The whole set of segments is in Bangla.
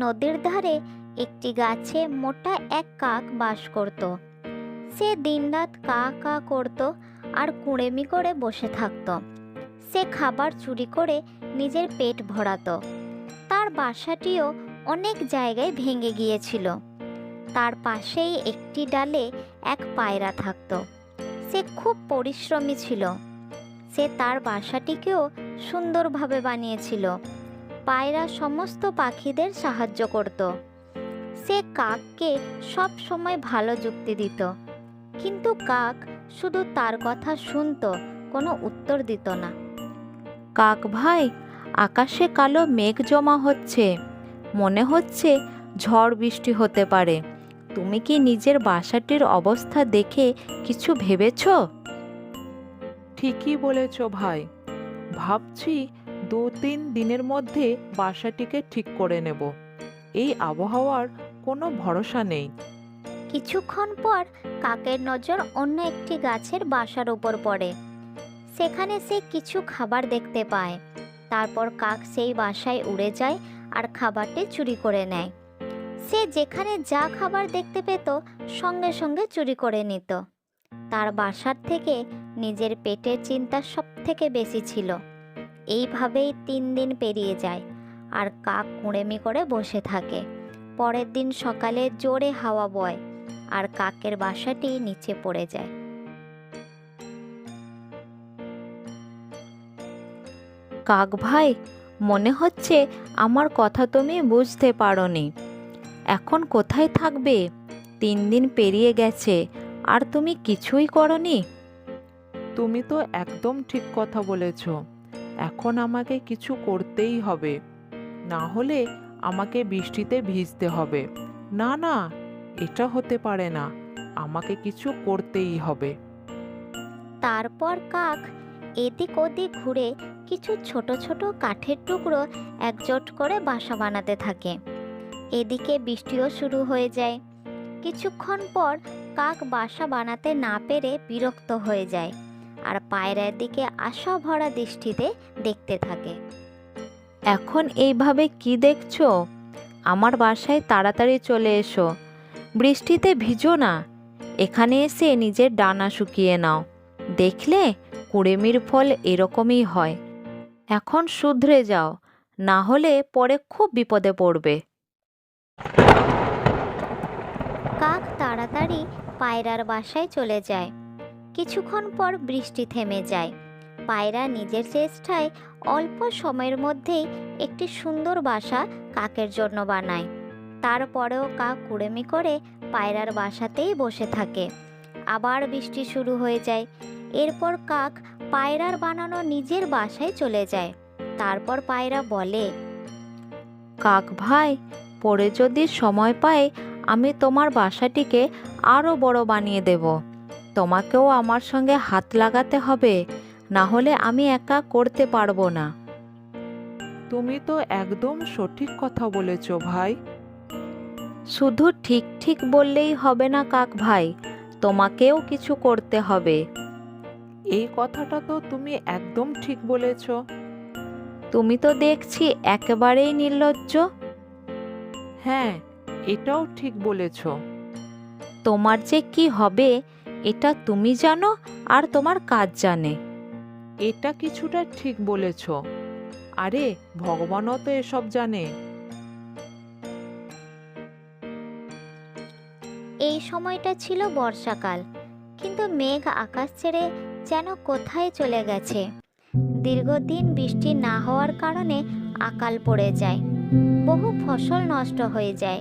নদীর ধারে একটি গাছে মোটা এক কাক বাস করত। সে দিনরাত কা কা করত আর কুঁড়েমি করে বসে থাকত। সে খাবার চুরি করে নিজের পেট ভরাতো। তার বাসাটিও অনেক জায়গায় ভেঙে গিয়েছিল। তার পাশেই একটি ডালে এক পায়রা থাকত। সে খুব পরিশ্রমী ছিল। সে তার বাসাটিকেও সুন্দরভাবে বানিয়েছিল। পায়রা সমস্ত পাখিদের সাহায্য করত। সে কাককে সব সময় ভালো যুক্তি দিত, কিন্তু কাক শুধু তার কথা শুনতো, কোনো উত্তর দিত না। কাক ভাই, আকাশে কালো মেঘ জমা হচ্ছে, মনে হচ্ছে ঝড় বৃষ্টি হতে পারে। তুমি কি নিজের বাসাটির অবস্থা দেখে কিছু ভেবেছো? ঠিকই বলেছ ভাই, ভাবছি 2-3 দিনের মধ্যে বাসাটিকে ঠিক করে নেব। এই আবহাওয়ার কোনো ভরসা নেই। কিছুক্ষণ পর কাকের নজর অন্য একটি গাছের বাসার উপর পড়ে। সেখানে সে কিছু খাবার দেখতে পায়। তারপর কাক সেই বাসায় উড়ে যায় আর খাবারটি চুরি করে নেয়। সে যেখানে যা খাবার দেখতে পেত সঙ্গে সঙ্গে চুরি করে নিত। তার বাসার থেকে নিজের পেটের চিন্তা সব থেকে বেশি ছিল। এইভাবেই 3 দিন পেরিয়ে যায় আর কাক কুঁড়েমি করে বসে থাকে। পরের দিন সকালে জোরে হাওয়া বয় আর কাকের বাসাটি নিচে পড়ে যায়। কাক ভাই, মনে হচ্ছে আমার কথা তুমি বুঝতে পারোনি। এখন কোথায় থাকবে? 3 দিন পেরিয়ে গেছে আর তুমি কিছুই করনি। তুমি তো একদম ঠিক কথা বলেছ। এখন আমাকে কিছু করতেই হবে, না হলে আমাকে বৃষ্টিতে ভিজতে হবে। না না, এটা হতে পারে না, আমাকে কিছু করতেই হবে। তারপর কাক এদিক ওদিক ঘুরে কিছু ছোট ছোট কাঠের টুকরো একজোট করে বাসা বানাতে থাকে। এদিকে বৃষ্টিও শুরু হয়ে যায়। কিছুক্ষণ পর কাক বাসা বানাতে না পেরে বিরক্ত হয়ে যায় আর পায়রার দিকে আশা ভরা দৃষ্টিতে দেখতে থাকে। এখন এইভাবে কি দেখছো? আমার বাসায় তাড়াতাড়ি চলে এসো। বৃষ্টিতে ভিজো না, এখানে এসে নিজের ডানা শুকিয়ে নাও। দেখলে, কুঁড়েমির ফল এরকমই হয়। এখন শুধরে যাও, না হলে পরে খুব বিপদে পড়বে। কাক তাড়াতাড়ি পায়রার বাসায় চলে যায়। কিছুক্ষণ পর বৃষ্টি থেমে যায়। পায়রা নিজের চেষ্টায় অল্প সময়ের মধ্যেই একটি সুন্দর বাসা কাকের জন্য বানায়। তারপরেও কাক কুড়েমি করে পায়রার বাসাতেই বসে থাকে। আবার বৃষ্টি শুরু হয়ে যায়। এরপর কাক পায়রার বানানো নিজের বাসায় চলে যায়। তারপর পায়রা বলে, কাক ভাই, পরে যদি সময় পাই আমি তোমার বাসাটিকে আরও বড় বানিয়ে দেব। তোমাকেও আমার সঙ্গে হাত লাগাতে হবে, না হলে আমি একা করতে পারবো না। তুমি তো একদম সঠিক কথা বলেছ ভাই। শুধু ঠিক ঠিক বললেই হবে না কাক ভাই, তোমাকেও কিছু করতে হবে। এই কথাটা তো তুমি একদম ঠিক বলেছ। তুমি তো দেখছি একেবারেই নির্লজ্জ। হ্যাঁ, এটাও ঠিক বলেছ। তোমার যে কি হবে এটা তুমি জানো আর তোমার কাজ জানে। এটা কিছুটা ঠিক বলেছ। আরে, ভগবানও তো এসব জানে। এই সময়টা ছিল বর্ষাকাল, কিন্তু মেঘ আকাশ ছেড়ে যেন কোথায় চলে গেছে। দীর্ঘদিন বৃষ্টি না হওয়ার কারণে আকাল পড়ে যায়। বহু ফসল নষ্ট হয়ে যায়।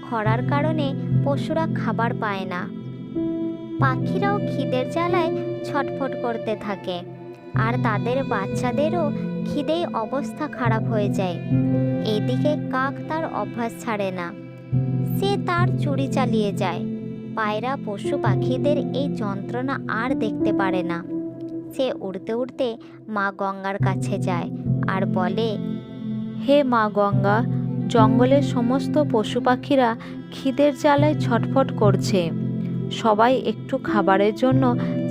খরার কারণে পশুরা খাবার পায় না। পাখিরাও খিদের জ্বালায় ছটফট করতে থাকে আর তাদের বাচ্চাদেরও খিদেই অবস্থা খারাপ হয়ে যায়। এদিকে কাক তার অভ্যাস ছাড়ে না। সে তার চুরি চালিয়ে যায়। পায়রা পশু পাখিদের এই যন্ত্রণা আর দেখতে পারে না। সে উড়তে উড়তে মা গঙ্গার কাছে যায় আর বলে, হে মা গঙ্গা, জঙ্গলের সমস্ত পশু পাখিরা খিদের জ্বালায় ছটফট করছে। সবাই একটু খাবারের জন্য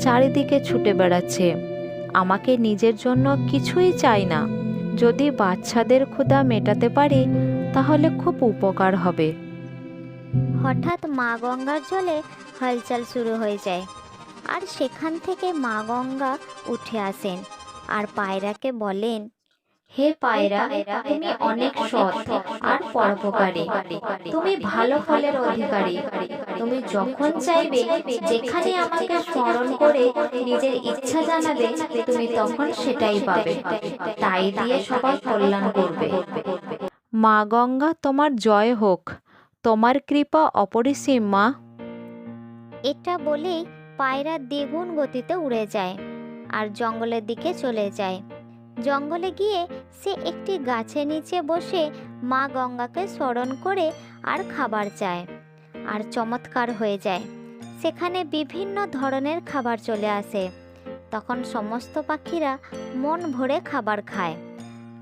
চারিদিকে ছুটে বেড়াচ্ছে। আমাকে নিজের জন্য কিছুই চাই না। যদি বাচ্চাদের ক্ষুধা মেটাতে পারি তাহলে খুব উপকার হবে। হঠাৎ মা গঙ্গার জলে হলচল শুরু হয়ে যায়, আর সেখান থেকে মা গঙ্গা উঠে আসেন আর পায়রাকে বলেন, হে পায়রা, তুমি অনেক সৎ আর পরোপকারী। তুমি ভালো ফলের অধিকারী। তুমি যখন চাইবে, যেখানে আমাকে স্মরণ করে নিজের ইচ্ছা জানাবে, তুমি তখন সেটাই পাবে। তাই দিয়ে সবার কল্যাণ করবে। মা গঙ্গা তোমার জয় হোক, তোমার কৃপা অপরিসীম মা। এটা বলেই পায়রা দ্বিগুণ গতিতে উড়ে যায় আর জঙ্গলের দিকে চলে যায়। জঙ্গলে গিয়ে সে একটি গাছের নিচে বসে মা গঙ্গাকে স্মরণ করে আর খাবার চায়, আর চমৎকার হয়ে যায়। সেখানে বিভিন্ন ধরনের খাবার চলে আসে। তখন সমস্ত পাখিরা মন ভরে খাবার খায়।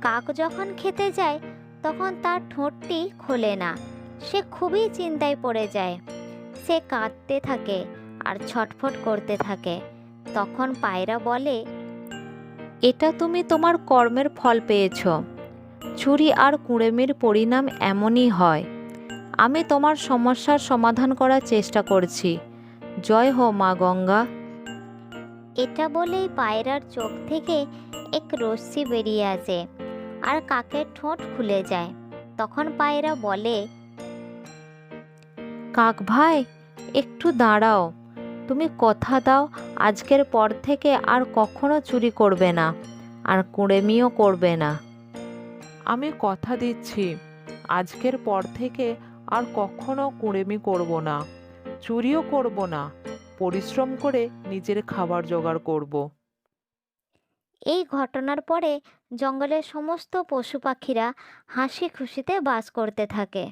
কাক যখন খেতে যায়, তখন তার ঠোঁটটি খোলে না। সে খুবই চিন্তায় পড়ে যায়। সে কাঁদতে থাকে আর ছটফট করতে থাকে। তখন পায়রা বলে, এটা তুমি তোমার কর্মের ফল পেয়েছ। চুরি আর কুঁড়েমির পরিণাম এমনই হয়। আমি তোমার সমস্যার সমাধান করার চেষ্টা করছি। জয় হো মা গঙ্গা। এটা বলেই পায়রার চোখ থেকে এক রশ্মি বেরিয়ে আসে আর কাকের ঠোঁট খুলে যায়। তখন পায়রা বলে, কাক ভাই, একটু দাঁড়াও। তুমি কথা দাও আজকের পর থেকে আর কখনো চুরি করবে না, আর কুঁড়েমিও করবে না। আমি কথা দিচ্ছি, আজকের পর থেকে আর কখনো কুঁড়েমি করব না, চুরিও করব না, পরিশ্রম করে নিজের খাবার জোগাড় করব। এই ঘটনার পরে জঙ্গলের সমস্ত পশু পাখিরা হাসি খুশিতে বাস করতে থাকে।